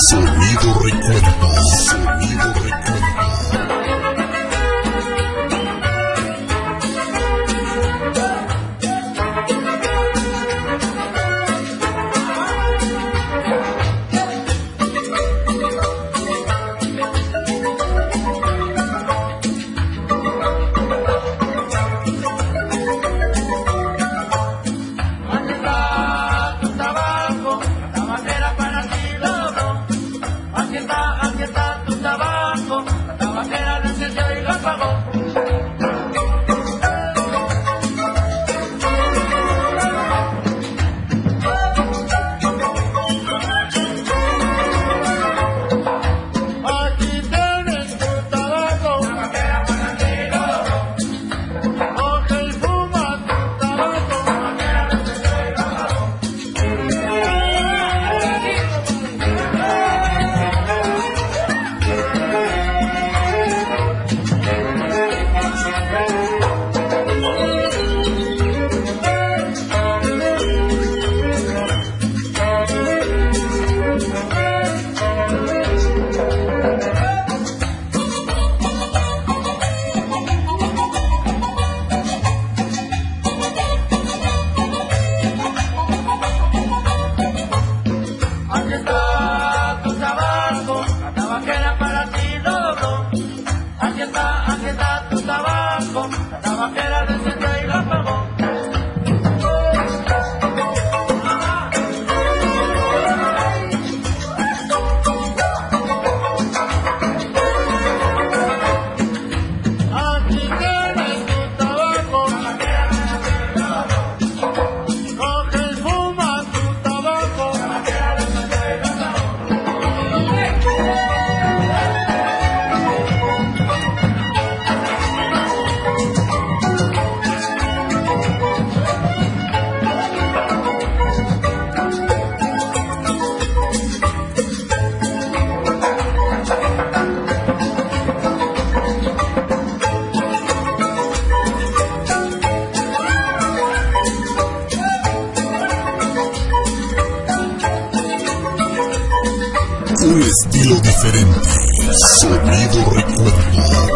Sonido Recuerdo. Sonido Recuerdo. Aquí está tu tabaco, la tabaquera lo encendió y lo apagó. Aquí tienes tu tabaco, tabaquera para ti lo logró. Coge y fuma tu tabaco, tabaquera lo encendió y lo apagó. Aquí está tu tabaco, la tabaquera para ti lo logró. Aquí está tu tabaco, la tabaquera lo encendió y lo apagó. Aquí tienes tu tabaco, tabaquera para ti lo logró. Coge y fuma tu tabaco, tabaquera lo encendió y lo apagó. Un estilo diferente. Sonido Recuerdo.